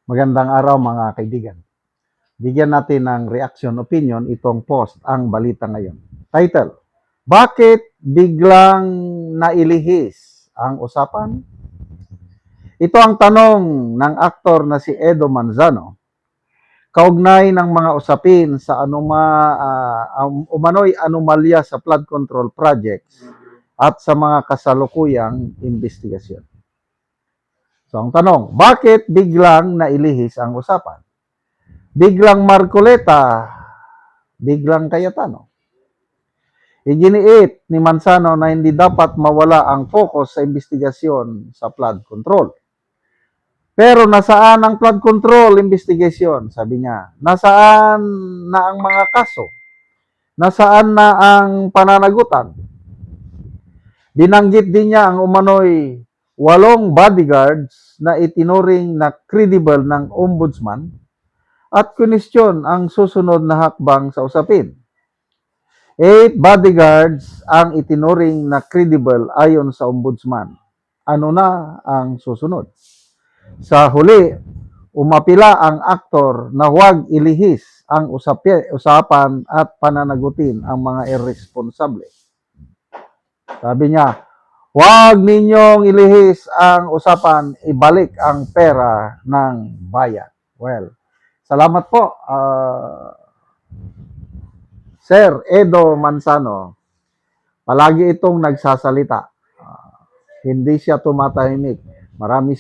Magandang araw mga kaibigan. Bigyan natin ng reaction opinion itong post ang balita ngayon. Title, Bakit biglang nailihis ang usapan? Ito ang tanong ng aktor na si Edo Manzano kaugnay ng mga usapin sa umano'y anomalya sa flood control projects at sa mga kasalukuyang investigasyon. So ang tanong, bakit biglang nailihis ang usapan? Biglang Marcoleta, biglang Cayetano. Iginiit ni Manzano na hindi dapat mawala ang focus sa investigasyon sa flood control. Pero nasaan ang flood control investigation? Sabi niya, nasaan na ang mga kaso? Nasaan na ang pananagutan? Binanggit din niya ang umano'y 8 bodyguards na itinuring na credible ng ombudsman at kunestyon ang susunod na hakbang sa usapin. 8 bodyguards ang itinuring na credible ayon sa ombudsman. Ano na ang susunod? Sa huli, umapila ang aktor na huwag ilihis ang usapan at pananagutin ang mga irresponsable. Sabi niya, huwag ninyong ilihis ang usapan, ibalik ang pera ng bayan. Well, salamat po, Sir Edo Manzano. Palagi itong nagsasalita. Hindi siya tumatahimik. Marami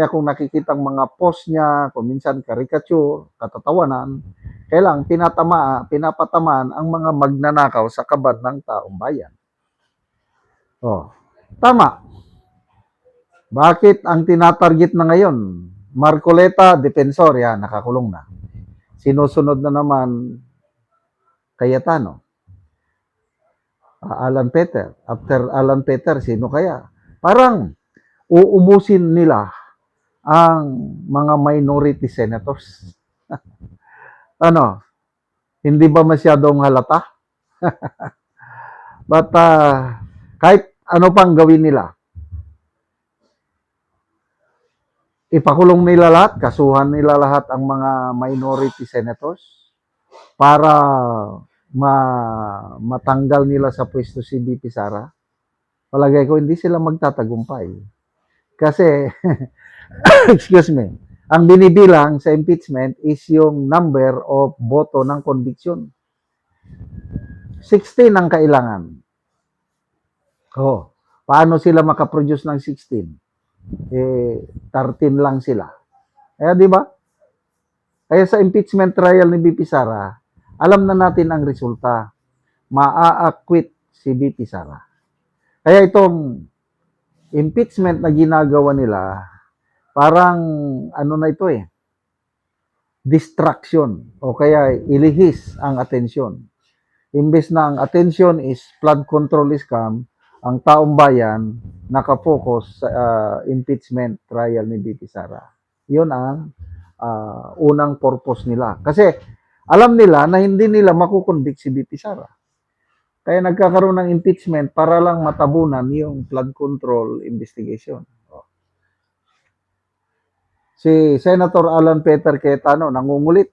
akong nakikitang mga post niya, kung minsan caricature, katatawanan. Kailang pinapatamaan ang mga magnanakaw sa kabad ng taong bayan. Oh, tama. Bakit ang tinatarget na ngayon? Marcoleta, defensor, yan, nakakulong na. Sinusunod na naman Cayetano. Alan Peter. After Alan Peter, sino kaya? Parang uumusin nila ang mga minority senators. Ano? Hindi ba masyadong halata? But kahit ano pang gawin nila, ipakulong nila lahat, kasuhan nila lahat ang mga minority senators para matanggal nila sa pwesto si BP Sara. Palagay ko hindi sila magtatagumpay. Kasi, excuse me, ang binibilang sa impeachment is yung number of boto ng conviction. 16 ang kailangan. Oh, paano sila makaproduce ng 16? 13 lang sila. Kaya di ba? Kaya sa impeachment trial ni BP Sara, alam na natin ang resulta. Maa-acquit si BP Sara. Kaya itong impeachment na ginagawa nila, parang ano na ito distraction o kaya ilihis ang atensyon. Imbes na ang atensyon is flood control scam, ang taong bayan nakafocus sa impeachment trial ni BP Sara. Yun ang unang purpose nila. Kasi alam nila na hindi nila makukonvict si BP Sara. Kaya nagkakaroon ng impeachment para lang matabunan yung flood control investigation. Si Senator Alan Peter Cayetano nangungulit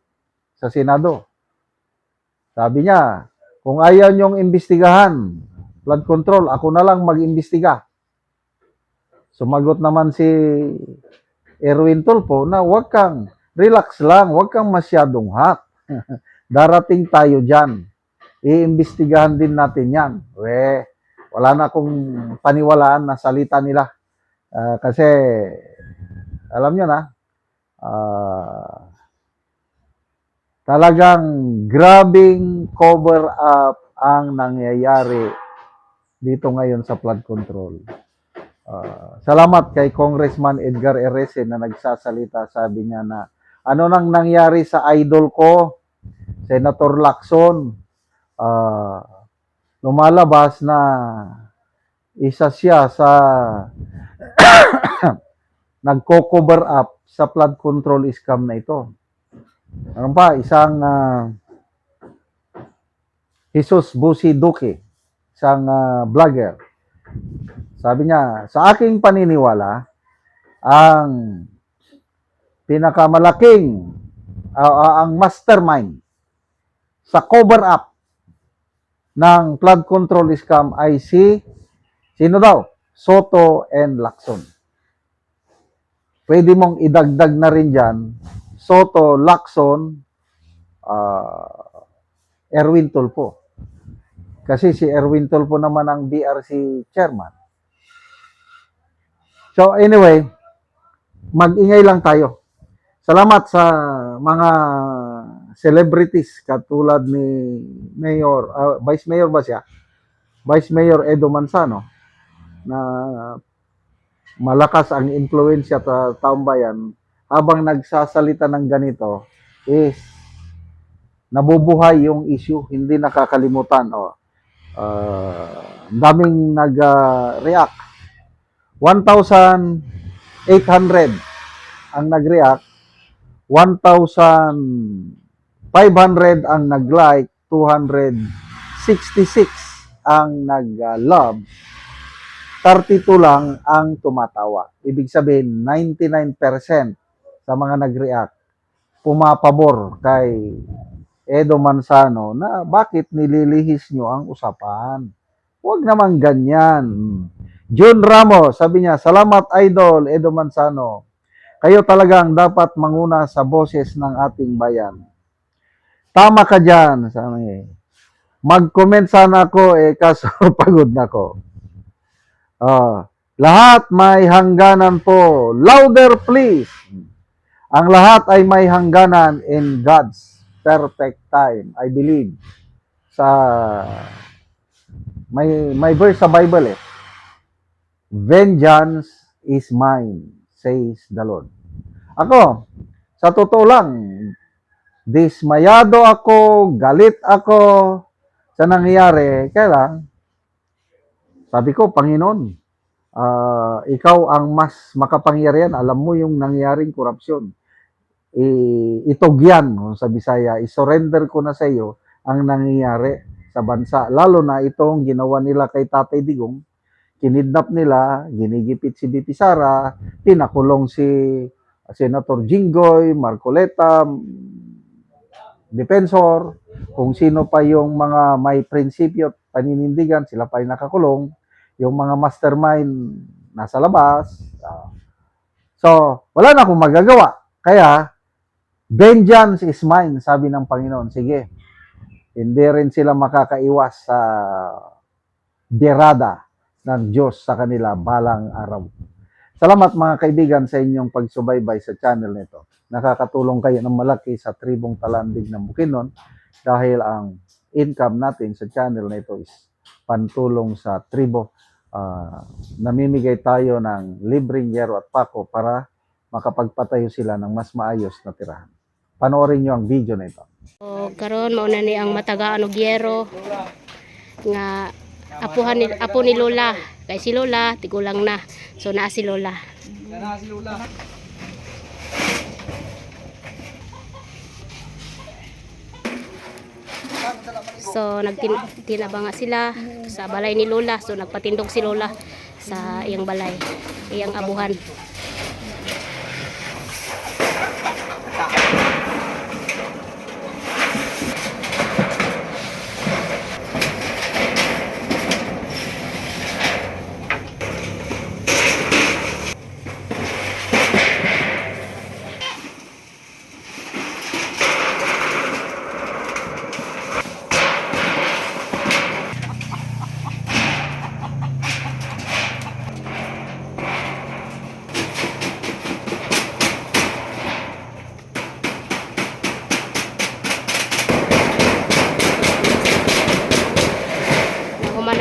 sa Senado. Sabi niya, kung ayaw niyong imbestigahan flood control, ako na lang mag-imbestiga. Sumagot naman si Erwin Tulfo na wag kang, relax lang, wag kang masyadong hot. Darating tayo dyan. Iimbestigahan din natin yan. Wala na akong paniwalaan na salita nila. Kasi, alam nyo na, talagang grabing cover up ang nangyayari dito ngayon sa flood control. Salamat kay Congressman Edgar Erese na nagsasalita. Sabi niya na, ano nang nangyari sa idol ko, Senator Lacson? Lumalabas na isa siya sa nagko-cover up sa flood control scam na ito. Ano pa? Isang Jesus Busi Duque, isang vlogger. Sabi niya, sa aking paniniwala, ang pinakamalaking ang mastermind sa cover up ng flood control scam ay sino daw? Soto and Lacson. Pwede mong idagdag na rin dyan, Soto, Lacson, Erwin Tulfo. Kasi si Erwin Tulfo naman ang BRC chairman. So anyway, mag-ingay lang tayo. Salamat sa mga celebrities katulad ni Mayor, Vice Mayor ba siya? Vice Mayor Edo Manzano na malakas ang impluwensya sa taong bayan habang nagsasalita ng ganito is nabubuhay yung issue, hindi nakakalimutan. Daming nag-react. 1,800 ang nag-react, 1,500 ang nag-like, 266 ang nag-love, 32 lang ang tumatawa. Ibig sabihin, 99% sa mga nag-react, pumapabor kay Edo Manzano na bakit nililihis nyo ang usapan. Huwag naman ganyan. June Ramos, sabi niya, salamat Idol Edo Manzano. Kayo talagang dapat manguna sa boses ng ating bayan. Tama ka dyan. Sabi. Mag-comment sana ako, kaso pagod na ko. Lahat may hangganan po. Louder please. Ang lahat ay may hangganan in God's perfect time. I believe. May verse sa Bible Vengeance is mine, says the Lord. Ako, sa totoo lang, dismayado ako, galit ako sa nangyayari. Kaya lang, sabi ko, Panginoon, ikaw ang mas makapangyarihan. Alam mo yung nangyaring korupsyon. Itugyan, sa Bisaya, isurrender ko na sa iyo ang nangyayari sa bansa. Lalo na itong ginawa nila kay Tatay Digong, kinidnap nila, ginigipit si BP Sara, pinakulong si Senator Jinggoy, Marcoleta, Defensor, kung sino pa yung mga may prinsipyo at paninindigan, sila pa yung nakakulong, yung mga mastermind nasa labas. So, wala na akong magagawa. Kaya, vengeance is mine, sabi ng Panginoon. Sige, hindi rin sila makakaiwas sa derada ng Diyos sa kanila balang araw. Salamat mga kaibigan sa inyong pagsubaybay sa channel nito. Nakakatulong kayo ng malaki sa tribong Talandig ng Bukidnon dahil ang income natin sa channel na ito is pantulong sa tribo. Namimigay tayo ng libreng yero at pako para makapagpatayo sila ng mas maayos na tirahan. Panoorin nyo ang video na ito. Karon mauna ni ang matagaan og yero nga apo ni Lola. Kay si Lola tigulang na. So naa si Lola. So nagtinabanga sila sa balay ni Lola. So nagpatindog si Lola sa iyang balay, iyang abuhan.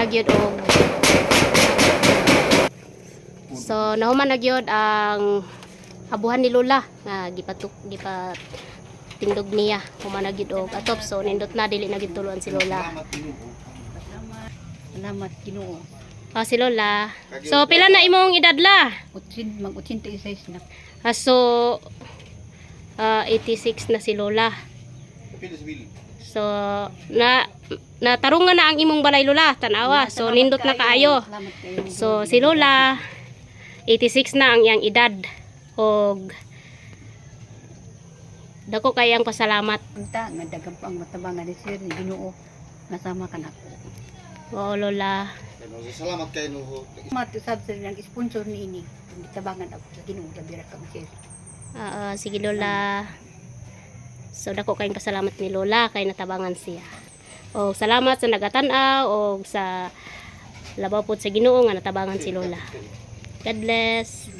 Nagyod og so nahuman nagyod ang abuhan ni Lola nga gipatindog niya human nagyod og atop. So nindot na dili na gituluan si Lola. Salamat Ginoo. Si Lola. So pila na imong edad la? Mag-86 na. So 86 na si Lola. So natarungan na ang imong balay Lola, tanawa. So nindot na kaayo. So si Lola 86 na ang iyang edad og dako kay ang pasalamat. Unta nga daghang pa ang matabangan ni sir ni Ginoo. Nasama ka nako. Oo, Lola. Salamat kayo no. Matusab sir ng sponsor ni ini. Gitabangan ako sa Ginoo dabira ka sir. Sige Lola. So dako kayong pasalamat ni Lola kay natabangan siya. O salamat sa nagatan-aw o sa labaw po sa Ginoo nga natabangan si Lola. God bless.